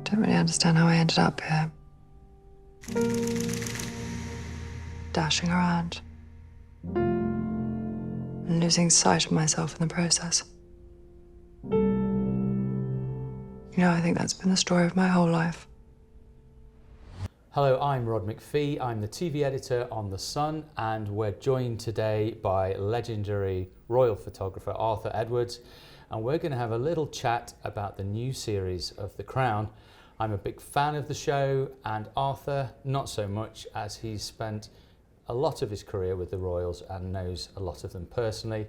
Don't really understand how I ended up here. Dashing around. And losing sight of myself in the process. I think that's been the story of my whole life. Hello, I'm Rod McPhee. I'm the TV editor on The Sun, and we're joined today by legendary royal photographer Arthur Edwards, and we're going to have a little chat about the new series of The Crown. I'm a big fan of the show, and Arthur not so much, as he's spent a lot of his career with the royals and knows a lot of them personally.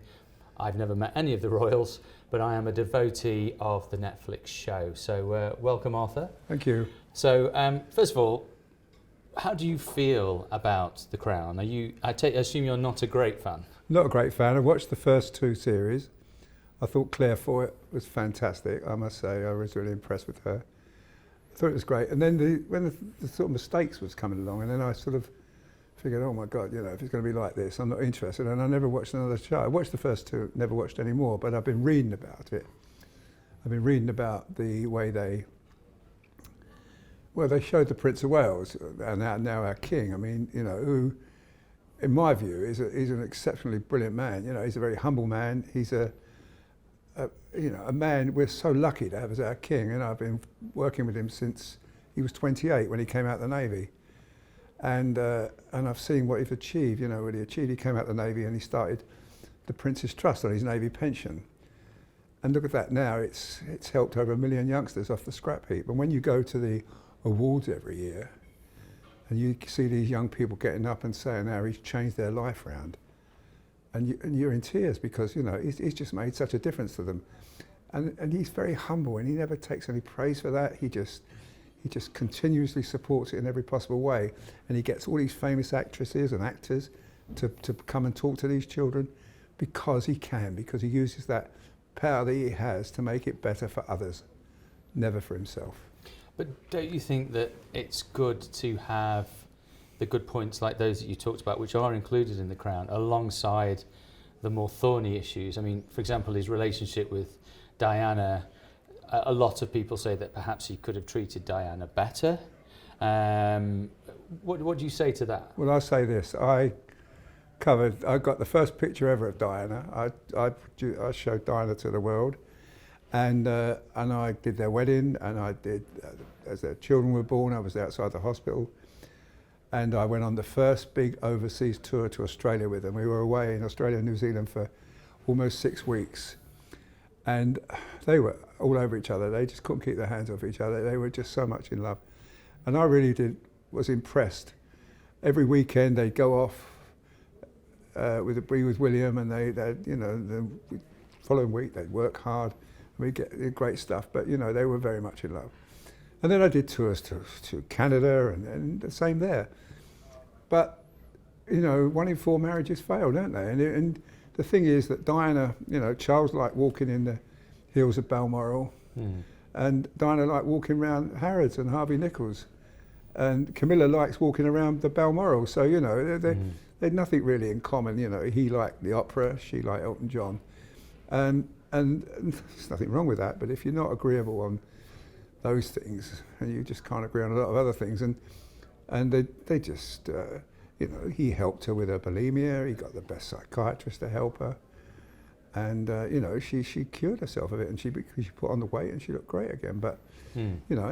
I've never met any of the royals, but I am a devotee of the Netflix show. So welcome, Arthur. Thank you. So first of all, how do you feel about The Crown? I assume you're not a great fan? Not a great fan. I watched the first two series. I thought Claire Foy was fantastic, I must say. I was really impressed with her. I thought it was great. And then when the sort of mistakes was coming along, and then I sort of figured, oh my God, if it's going to be like this, I'm not interested. And I never watched another show. I watched the first two, never watched any more, but I've been reading about it. I've been reading about the way they showed the Prince of Wales, and now our king. I mean, who, in my view, is an exceptionally brilliant man. He's a very humble man. He's a man we're so lucky to have as our king. And I've been working with him since he was 28 when he came out of the Navy. And I've seen what he's achieved, what he achieved. He came out of the Navy and he started the Prince's Trust on his Navy pension. And look at that now, it's helped over 1 million youngsters off the scrap heap. And when you go to the awards every year and you see these young people getting up and saying how he's changed their life around, and you're in tears because, he's just made such a difference to them. And he's very humble and he never takes any praise for that. He just continuously supports it in every possible way. And he gets all these famous actresses and actors to come and talk to these children because he uses that power that he has to make it better for others, never for himself. But don't you think that it's good to have the good points like those that you talked about, which are included in The Crown, alongside the more thorny issues? I mean, for example, his relationship with Diana. A lot of people say that perhaps he could have treated Diana better. What do you say to that? Well, I say this. I got the first picture ever of Diana. I showed Diana to the world, and I did their wedding, and I did, as their children were born, I was outside the hospital, and I went on the first big overseas tour to Australia with them. We were away in Australia and New Zealand for almost 6 weeks. And they were all over each other. They just couldn't keep their hands off each other. They were just so much in love. And I really was impressed. Every weekend they'd go off be with William, and the following week they'd work hard. We'd get great stuff, but they were very much in love. And then I did tours to Canada and the same there. But, 1 in 4 marriages fail, don't they? And the thing is that Diana, Charles liked walking in the hills of Balmoral, and Diana liked walking around Harrods and Harvey Nichols, and Camilla likes walking around the Balmoral. So they had nothing really in common. He liked the opera, she liked Elton John, and there's nothing wrong with that. But if you're not agreeable on those things, and you just can't agree on a lot of other things, and they just. He helped her with her bulimia. He got the best psychiatrist to help her, and she cured herself of it, and she put on the weight and she looked great again. But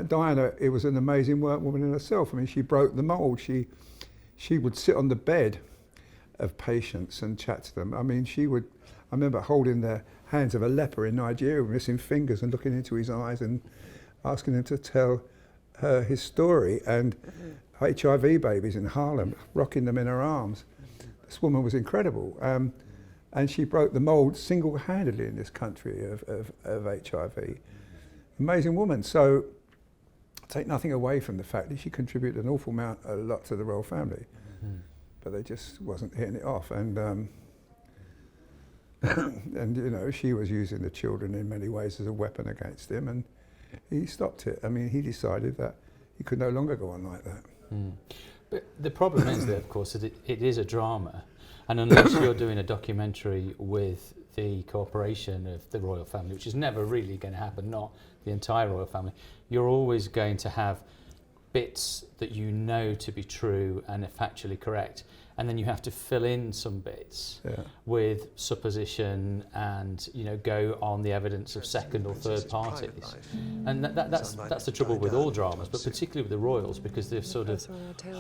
Diana, it was an amazing woman in herself. I mean, she broke the mold. She would sit on the bed of patients and chat to them. I mean, I remember holding the hands of a leper in Nigeria with missing fingers and looking into his eyes and asking him to tell her his story, and HIV babies in Harlem, rocking them in her arms. This woman was incredible, and she broke the mold single-handedly in this country of HIV. Amazing woman. So take nothing away from the fact that she contributed a lot to the royal family, but they just wasn't hitting it off. And she was using the children in many ways as a weapon against him, and he stopped it. I mean, he decided that he could no longer go on like that. But the problem is that, of course, that it is a drama, and unless you're doing a documentary with the cooperation of the royal family, which is never really going to happen, not the entire royal family, you're always going to have bits that you know to be true and are factually correct, and then you have to fill in some bits with supposition and go on the evidence of second or third parties, and that's the trouble with all dramas, but particularly with the royals, because they're sort of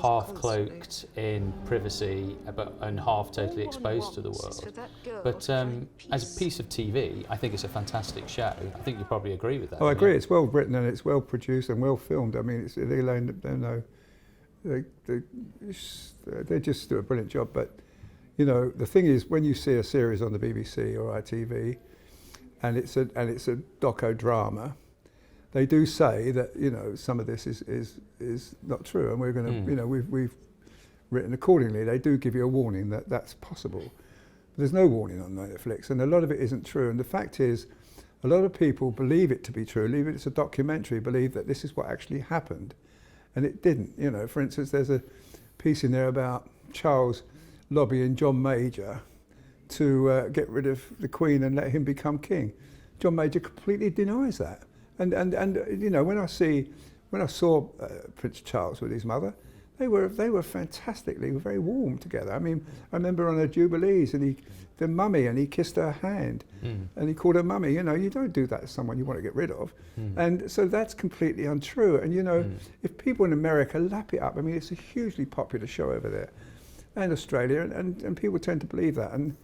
half cloaked in privacy and half totally exposed to the world. But as a piece of TV, I think it's a fantastic show. I think you probably agree with that. Oh, I agree. It's well written and it's well produced and well filmed. I mean, they just do a brilliant job. But the thing is, when you see a series on the BBC or ITV, and it's a doco-drama, they do say that some of this is not true, and we're going to we've written accordingly. They do give you a warning that that's possible. But there's no warning on Netflix, and a lot of it isn't true. And the fact is, a lot of people believe it to be true, believe it's a documentary, believe that this is what actually happened. And it didn't. For instance, there's a piece in there about Charles lobbying John Major to get rid of the Queen and let him become king. John Major completely denies that. And when I saw Prince Charles with his mother, they were fantastically very warm together. I mean, I remember on her jubilees, and the mummy, and he kissed her hand, and he called her mummy. You don't do that to someone you want to get rid of, and so that's completely untrue. And if people in America lap it up, I mean, it's a hugely popular show over there, and Australia, and people tend to believe that, and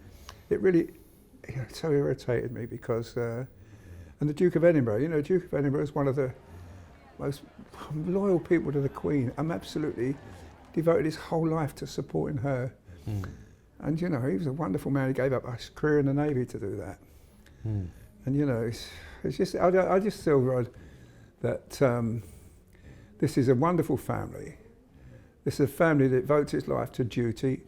it really, it so irritated me because, and the Duke of Edinburgh, Duke of Edinburgh is one of the most loyal people to the Queen. I'm absolutely devoted his whole life to supporting her. And he was a wonderful man. He gave up his career in the Navy to do that. And it's just I just feel, Rod, that this is a wonderful family. This is a family that devotes its life to duty.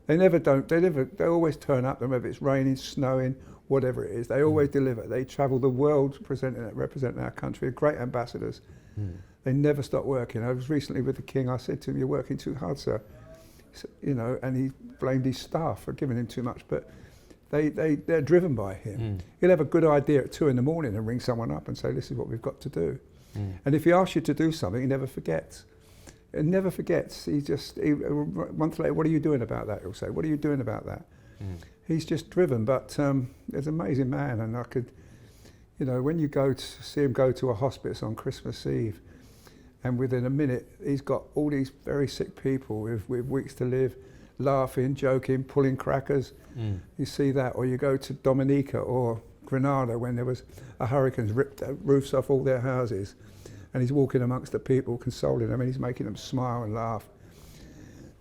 They always turn up, no matter if it's raining, snowing, whatever it is. They always deliver. They travel the world representing our country, great ambassadors. They never stop working. I was recently with the King. I said to him, "You're working too hard, sir." And he blamed his staff for giving him too much, but they're driven by him. He'll have a good idea at 2 a.m. and ring someone up and say, "This is what we've got to do." And if he asks you to do something, he never forgets. He never forgets. He a month later, "What are you doing about that?" He'll say, "What are you doing about that?" He's just driven, but he's an amazing man, and I could, when you go to see him go to a hospice on Christmas Eve, and within a minute he's got all these very sick people with weeks to live, laughing, joking, pulling crackers. You see that, or you go to Dominica or Grenada when there was a hurricane, ripped roofs off all their houses, and he's walking amongst the people, consoling them, and he's making them smile and laugh.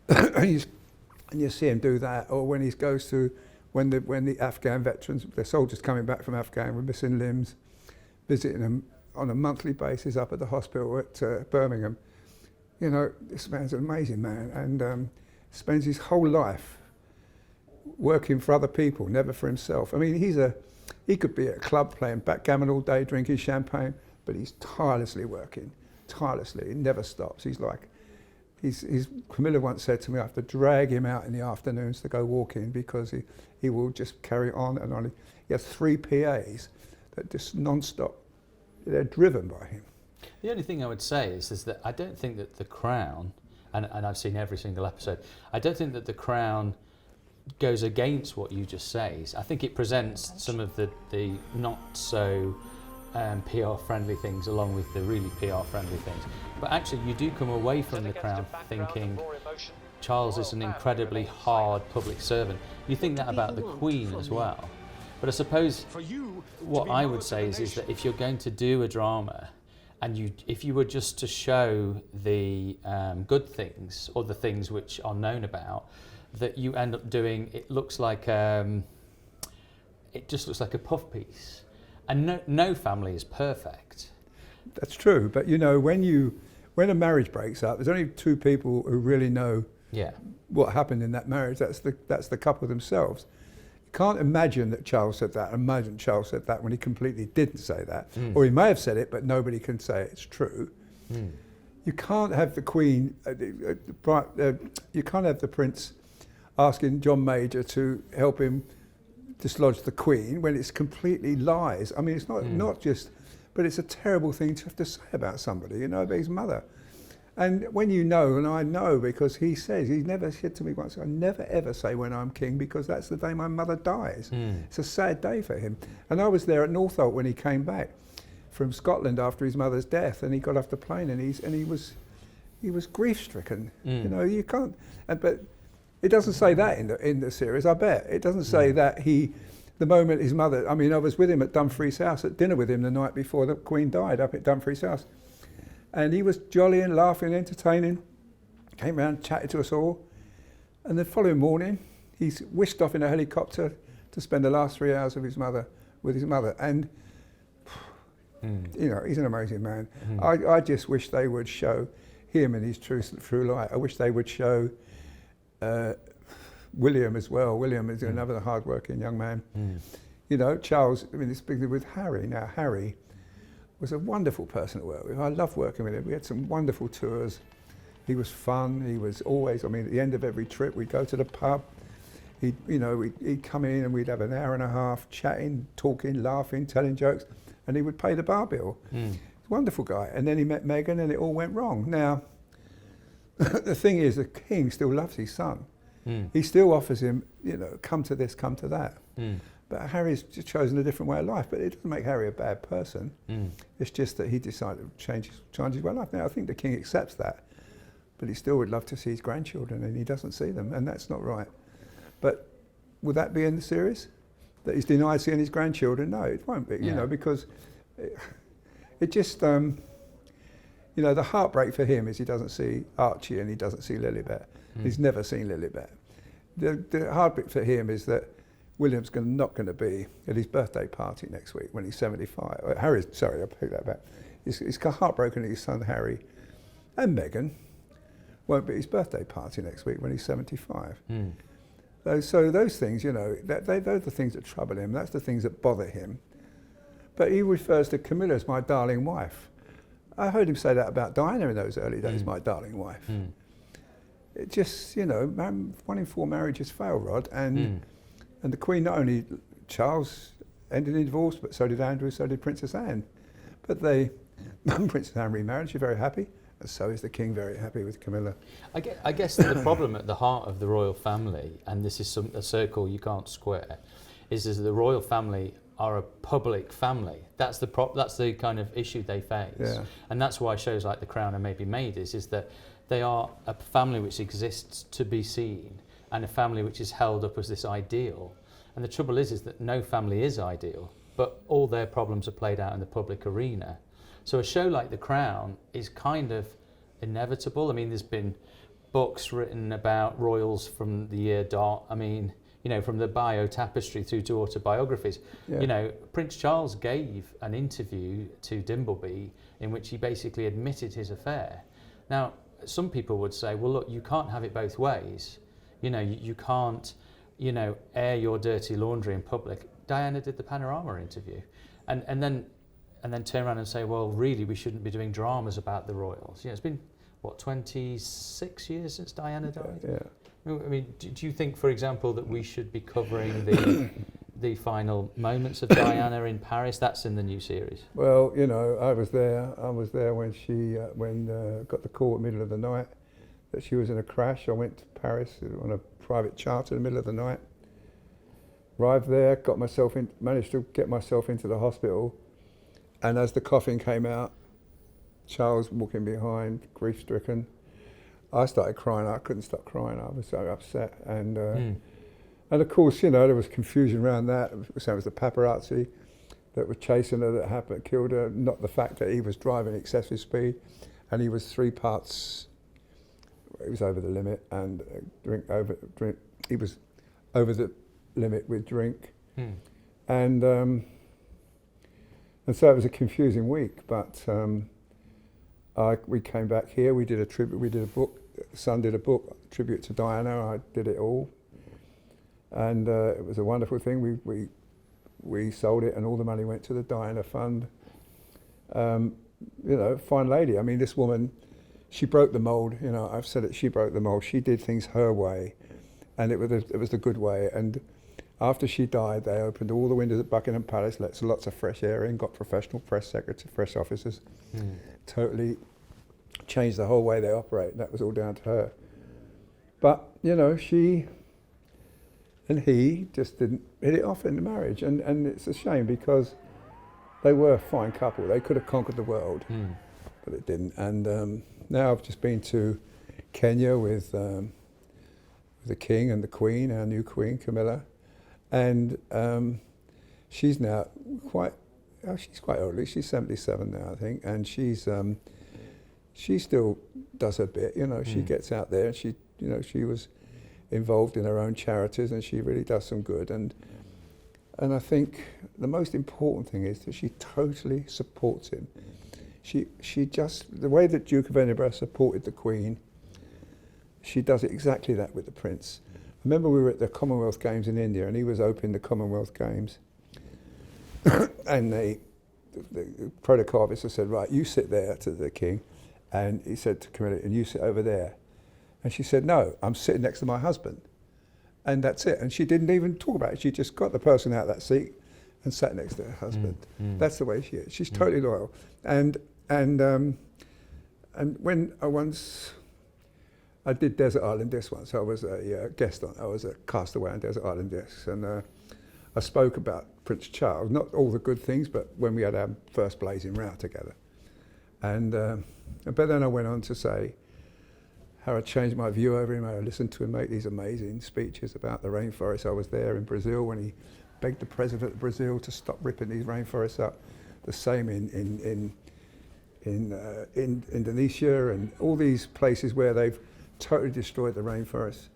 And you see him do that, or when he goes to when the Afghan veterans, the soldiers coming back from Afghan with missing limbs, visiting them on a monthly basis up at the hospital at Birmingham. This man's an amazing man, and spends his whole life working for other people, never for himself. I mean, he could be at a club playing backgammon all day, drinking champagne, but he's tirelessly working, tirelessly. He never stops. Camilla once said to me, I have to drag him out in the afternoons to go walking because he will just carry on and on. He has 3 PAs that just non-stop, they're driven by him. The only thing I would say is that I don't think that The Crown, and I've seen every single episode, I don't think that The Crown goes against what you just say. I think it presents some of the not so PR-friendly things along with the really PR-friendly things. But actually, you do come away from The Crown thinking Charles is an incredibly hard public servant. You think that about the Queen as well. But I suppose what I would say is that if you're going to do a drama, and if you were just to show the good things or the things which are known about, that you end up doing, it just looks like a puff piece. And no family is perfect. That's true, but when a marriage breaks up, there's only 2 people who really know what happened in that marriage. That's the couple themselves. You can't imagine that Charles said that. Imagine Charles said that when he completely didn't say that, or he may have said it, but nobody can say it's true. You can't have the Queen, you can't have the Prince asking John Major to help him dislodge the Queen when it's completely lies. I mean, it's not just, but it's a terrible thing to have to say about somebody, you know, about his mother. And when you know, and I know because he says, he's never said to me once, I never ever say when I'm king because that's the day my mother dies. It's a sad day for him. And I was there at Northolt when he came back from Scotland after his mother's death, and he got off the plane and he was grief stricken. You know, you can't, but it doesn't say that in the series, I bet. It doesn't say that the moment his mother, I mean, I was with him at Dumfries House, at dinner with him the night before the Queen died up at Dumfries House. And he was jolly and laughing, entertaining, came round, chatted to us all. And the following morning, he's whisked off in a helicopter to spend the last 3 hours with his mother. And, you know, he's an amazing man. I just wish they would show him in his true light. I wish they would show William as well. William is another hard-working young man. You know, Charles, I mean, it's big with Harry. Now, Harry was a wonderful person to work with. I loved working with him. We had some wonderful tours. He was fun. He was always, I mean, at the end of every trip, we'd go to the pub. He'd come in and we'd have an hour and a half chatting, talking, laughing, telling jokes, and he would pay the bar bill. He's a wonderful guy. And then he met Meghan and it all went wrong. Now, the thing is, the king still loves his son. He still offers him, you know, come to this, come to that. But Harry's just chosen a different way of life, but it doesn't make Harry a bad person. It's just that he decided to change his way of life. Now, I think the king accepts that, but he still would love to see his grandchildren, and he doesn't see them, and that's not right. But will that be in the series? That he's denied seeing his grandchildren? No, it won't be, you know, because it just, you know, the heartbreak for him is he doesn't see Archie and he doesn't see Lilibet. He's never seen Lilibet. The heartbreak for him is that William's not going to be at his birthday party next week when he's 75. Sorry, I'll pick that back. He's heartbroken that his son Harry and Meghan won't be at his birthday party next week when he's 75. So those things, you know, those are the things that trouble him. That's the things that bother him. But he refers to Camilla as my darling wife. I heard him say that about Diana in those early days, my darling wife. It just, you know, 1 in 4 marriages fail, Rod, and the Queen, not only Charles ended in divorce, but so did Andrew, so did Princess Anne. But Princess Anne remarried, she's very happy, and so is the King very happy with Camilla. I guess the problem at the heart of the royal family, and this is a circle you can't square, is that the royal family are a public family. That's the kind of issue they face. And that's why shows like The Crown are maybe made is that they are a family which exists to be seen, and a family which is held up as this ideal. And the trouble is that no family is ideal, but all their problems are played out in the public arena. So a show like The Crown is kind of inevitable. I mean, there's been books written about royals from the year dot. I mean, you know, from the bio tapestry through to autobiographies. You know, Prince Charles gave an interview to Dimbleby in which he basically admitted his affair. Now, some people would say, well, look, you can't have it both ways. You know, you can't, you know, air your dirty laundry in public. Diana did the Panorama interview, and then turn around and say, well, really, we shouldn't be doing dramas about the royals. You know, it's been, what, 26 years since Diana died? I mean, do you think, for example, that we should be covering the final moments of Diana in Paris? That's in the new series. Well, you know, I was there when she got the call at the middle of the night that she was in a crash. I went to Paris on a private charter in the middle of the night. Arrived there, managed to get myself into the hospital, and as the coffin came out, Charles walking behind, grief-stricken. I started crying. I couldn't stop crying. I was so upset, and of course, you know, there was confusion around that. So it was the paparazzi that were chasing her that killed her. Not the fact that he was driving excessive speed, and he was 3 parts. He was over the limit, and he was over the limit with drink, and so it was a confusing week. But we came back here. We did a tribute. We did a book. Son did a book, tribute to Diana. I did it all, and it was a wonderful thing. We sold it, and all the money went to the Diana Fund. You know, fine lady. I mean, this woman, she broke the mold. You know, I've said it. She broke the mold. She did things her way, and it was the good way. And After she died, they opened all the windows at Buckingham Palace, let lots of fresh air in, got professional press secretaries, press officers, totally changed the whole way they operate. That was all down to her. But, you know, she and he just didn't hit it off in the marriage. And it's a shame because they were a fine couple. They could have conquered the world, but it didn't. And now I've just been to Kenya with the King and the Queen, our new Queen, Camilla. And she's now she's quite old. She's 77 now, I think. And she still does her bit, you know. She gets out there and she was involved in her own charities and she really does some good. And I think the most important thing is that she totally supports him. She just, the way that Duke of Edinburgh supported the Queen, she does exactly that with the Prince. I remember we were at the Commonwealth Games in India and he was opening the Commonwealth Games and the protocol officer said, right, you sit there, to the King, and he said to Camilla, and you sit over there. And she said, no, I'm sitting next to my husband. And that's it. And she didn't even talk about it. She just got the person out of that seat and sat next to her husband. That's the way she is. She's totally loyal. And when I did Desert Island Discs once, I was a guest on, I was a castaway on Desert Island Discs, and I spoke about Prince Charles, not all the good things, but when we had our first blazing row together. But then I went on to say how I changed my view over him. I listened to him make these amazing speeches about the rainforest. I was there in Brazil when he begged the president of Brazil to stop ripping these rainforests up. The same in Indonesia and all these places where they've totally destroyed the rainforest.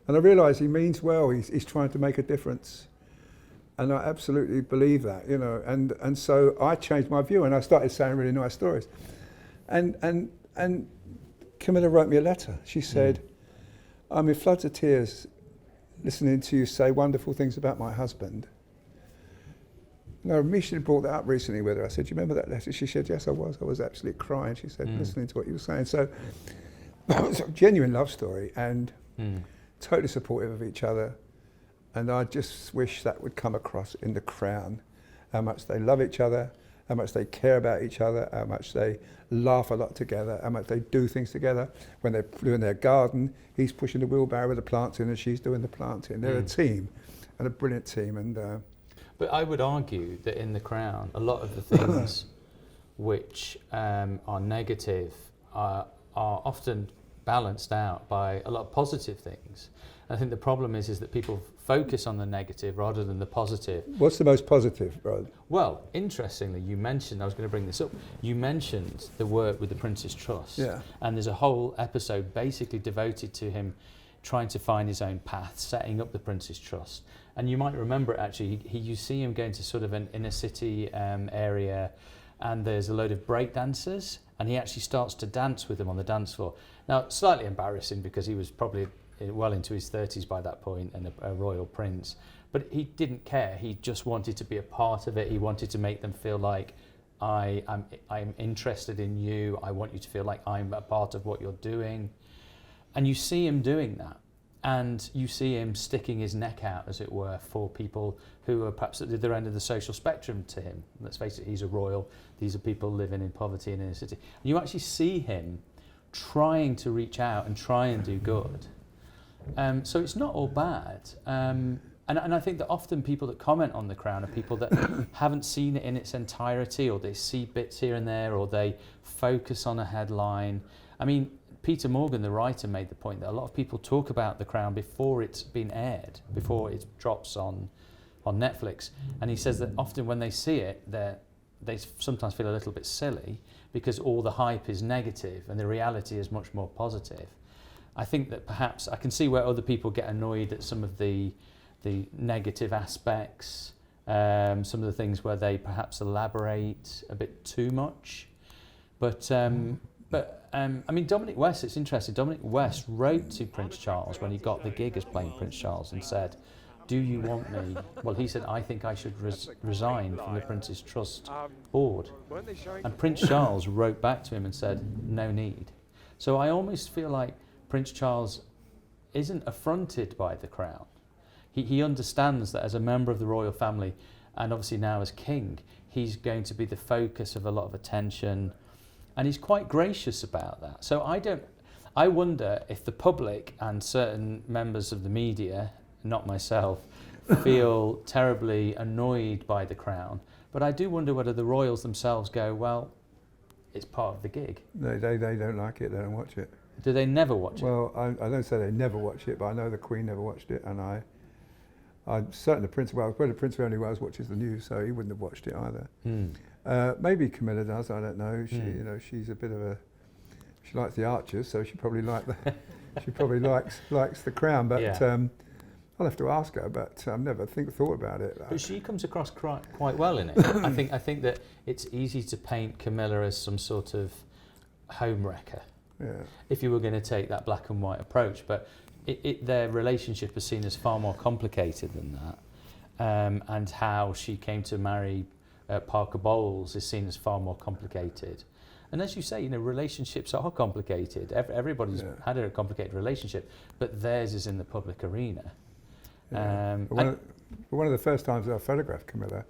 And I realised he means well. He's trying to make a difference. And I absolutely believe that, you know. And so I changed my view and I started saying really nice stories. And Camilla wrote me a letter. She said, I'm in floods of tears listening to you say wonderful things about my husband. And I immediately brought that up recently with her. I said, do you remember that letter? She said, yes, I was. I was absolutely crying. She said, listening to what you were saying. So it was a genuine love story and totally supportive of each other. And I just wish that would come across in The Crown, how much they love each other, how much they care about each other, how much they laugh a lot together, how much they do things together. When they're doing their garden, he's pushing the wheelbarrow with the plants in and she's doing the planting. They're a team, and a brilliant team. And but I would argue that in The Crown, a lot of the things which are negative are often balanced out by a lot of positive things. I think the problem is that people focus on the negative rather than the positive. What's the most positive, Rod? Well, interestingly, you mentioned, I was going to bring this up, you mentioned the work with the Prince's Trust. Yeah. And there's a whole episode basically devoted to him trying to find his own path, setting up the Prince's Trust. And you might remember it actually, you see him going to sort of an inner city area, and there's a load of break dancers, and he actually starts to dance with them on the dance floor. Now, slightly embarrassing because he was probably well into his 30s by that point and a royal prince, but he didn't care. He just wanted to be a part of it. He wanted to make them feel like I'm interested in you. I want you to feel like I'm a part of what you're doing. And you see him doing that, and you see him sticking his neck out, as it were, for people who are perhaps at the other end of the social spectrum to him. Let's face it, he's a royal. These are people living in poverty in inner city. And you actually see him trying to reach out and try and do good. So it's not all bad. And I think that often people that comment on The Crown are people that haven't seen it in its entirety, or they see bits here and there, or they focus on a headline. I mean, Peter Morgan, the writer, made the point that a lot of people talk about The Crown before it's been aired, before it drops on Netflix. And he says that often when they see it, they sometimes feel a little bit silly because all the hype is negative and the reality is much more positive. I think that perhaps I can see where other people get annoyed at some of the negative aspects, some of the things where they perhaps elaborate a bit too much. But I mean, Dominic West, it's interesting. Dominic West wrote to Prince Charles when he got the gig as playing Prince Charles and said, do you want me? Well, he said, I think I should resign from the Prince's Trust board. And Prince Charles wrote back to him and said, no need. So I almost feel like Prince Charles isn't affronted by The Crown. he understands that as a member of the royal family, and obviously now as king, he's going to be the focus of a lot of attention, and he's quite gracious about that. So I wonder if the public and certain members of the media, not myself, feel terribly annoyed by the crown. But I do wonder whether the royals themselves go, well, it's part of the gig. They don't like it, they don't watch it. Do they never watch it? Well, I don't say they never watch it, but I know the Queen never watched it, and I'm certain the Prince of Wales, well, the Prince of Only Wales watches the news, so he wouldn't have watched it either. Maybe Camilla does, I don't know. She, you know, she's a bit of a, she likes the Archers, so she probably she probably likes the crown, but Yeah. I'll have to ask her, but I've never thought about it. But she comes across quite well in it. I think that it's easy to paint Camilla as some sort of home wrecker. Yeah. If you were going to take that black and white approach, but their relationship is seen as far more complicated than that, and how she came to marry Parker Bowles is seen as far more complicated. And as you say, you know, relationships are complicated. Everybody's had a complicated relationship, but theirs is in the public arena. Yeah. One of the first times I photographed Camilla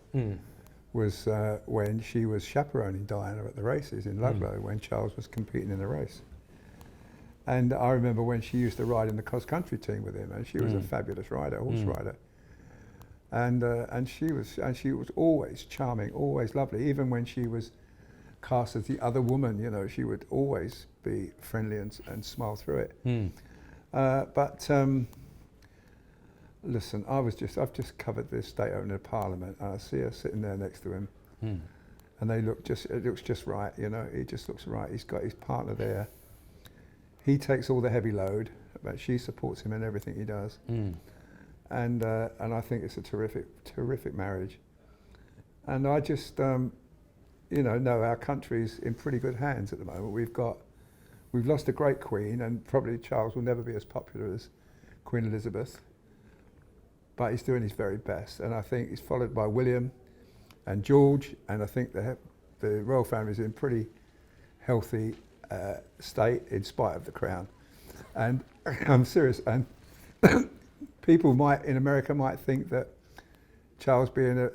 was when she was chaperoning Diana at the races in Ludlow when Charles was competing in the race. And I remember when she used to ride in the cross-country team with him, and she was a fabulous rider, horse rider. And she was always charming, always lovely. Even when she was cast as the other woman, you know, she would always be friendly and smile through it. Listen, I've just covered the estate owner of Parliament, and I see her sitting there next to him, and it looks just right, you know. He just looks right. He's got his partner there. He takes all the heavy load, but she supports him in everything he does. And I think it's a terrific marriage. And I just, you know our country's in pretty good hands at the moment. We've lost a great queen, and probably Charles will never be as popular as Queen Elizabeth. But he's doing his very best, and I think he's followed by William and George, and I think the royal family is in pretty healthy state in spite of the crown. And I'm serious, and people in America might think that Charles being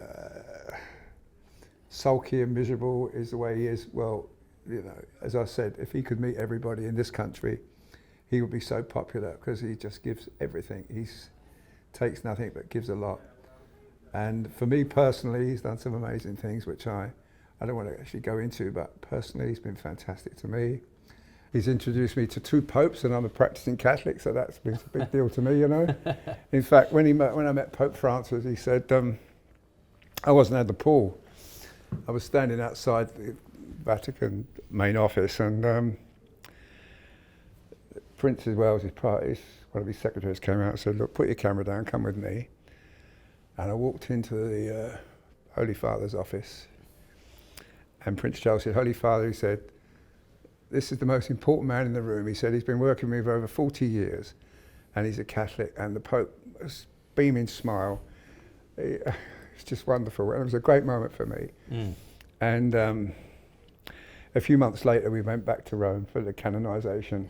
sulky and miserable is the way he is. Well, you know, as I said, if he could meet everybody in this country, he would be so popular because he just gives everything. Takes nothing but gives a lot. And for me personally, he's done some amazing things which I don't want to actually go into, but personally he's been fantastic to me. He's introduced me to 2 popes, and I'm a practicing Catholic, so that's been a big deal to me, you know. In fact, when I met Pope Francis, he said, I wasn't at the pool. I was standing outside the Vatican main office, and Prince of Wales' one of his secretaries came out and said, look, put your camera down, come with me. And I walked into the Holy Father's office, and Prince Charles said, Holy Father, he said, this is the most important man in the room. He said, he's been working with me for over 40 years, and he's a Catholic. And the Pope was beaming smile. It's just wonderful. And it was a great moment for me. And a few months later, we went back to Rome for the canonization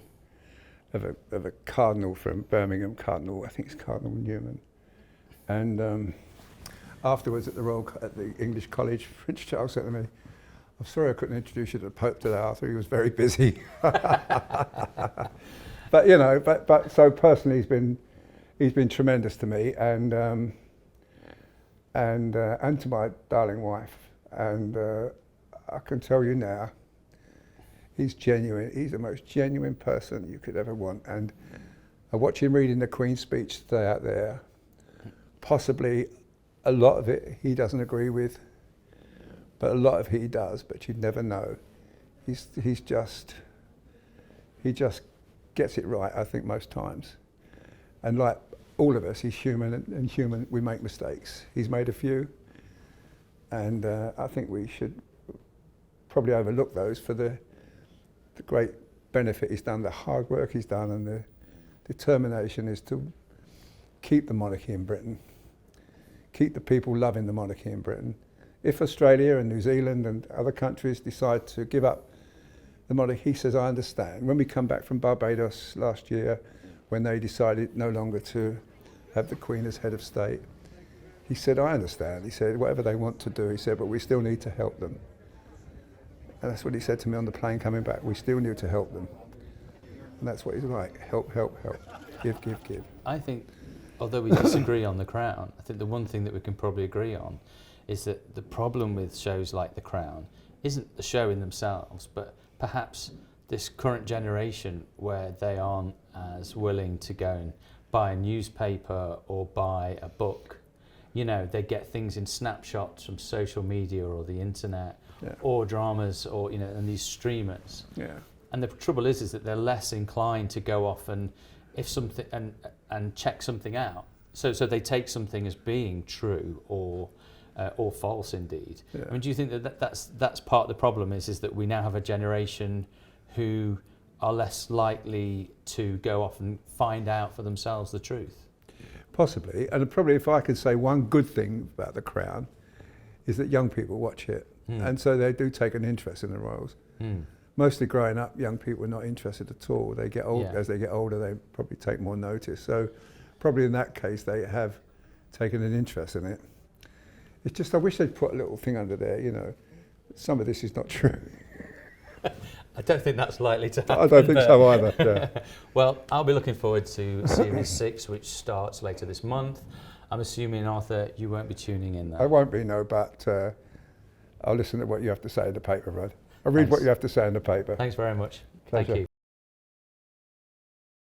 of a cardinal from Birmingham, I think it's Cardinal Newman. And afterwards at the English College, Prince Charles said to me, I'm sorry I couldn't introduce you to the Pope today, Arthur, he was very busy. But you know, but so personally he's been tremendous to me, and to my darling wife. And I can tell you now, he's genuine. He's the most genuine person you could ever want. And I watch him reading the Queen's speech today out there. Possibly a lot of it he doesn't agree with, but a lot of it he does, but you'd never know. He just gets it right, I think, most times. And like all of us, he's human, and human, we make mistakes. He's made a few, and I think we should probably overlook those for the great benefit he's done, the hard work he's done, and the determination is to keep the monarchy in Britain, keep the people loving the monarchy in Britain. If Australia and New Zealand and other countries decide to give up the monarchy, he says, I understand. When we come back from Barbados last year, when they decided no longer to have the Queen as head of state. He said, I understand. He said, whatever they want to do, he said, but we still need to help them. And that's what he said to me on the plane coming back. We still need to help them. And that's what he's like, help, help, help, give, give, give. I think, although we disagree on The Crown, I think the one thing that we can probably agree on is that the problem with shows like The Crown isn't the show in themselves, but perhaps this current generation where they aren't as willing to go and buy a newspaper or buy a book. You know, they get things in snapshots from social media or the internet, or dramas, or, you know, and these streamers. Yeah. And the trouble is that they're less inclined to go off and if something and check something out. So they take something as being true or false indeed. Yeah. I mean, do you think that's part of the problem is that we now have a generation who are less likely to go off and find out for themselves the truth? Possibly, and probably if I could say one good thing about The Crown is that young people watch it, and so they do take an interest in the royals. Mostly growing up, young people are not interested at all. They get old, as they get older, they probably take more notice. So probably in that case, they have taken an interest in it. It's just, I wish they'd put a little thing under there, you know, some of this is not true. I don't think that's likely to happen. I don't think so either. Yeah. Well, I'll be looking forward to Series 6, which starts later this month. I'm assuming, Arthur, you won't be tuning in there. I won't be, no, but I'll listen to what you have to say in the paper, Rod. I'll read what you have to say in the paper. Thanks very much. Pleasure. Thank you.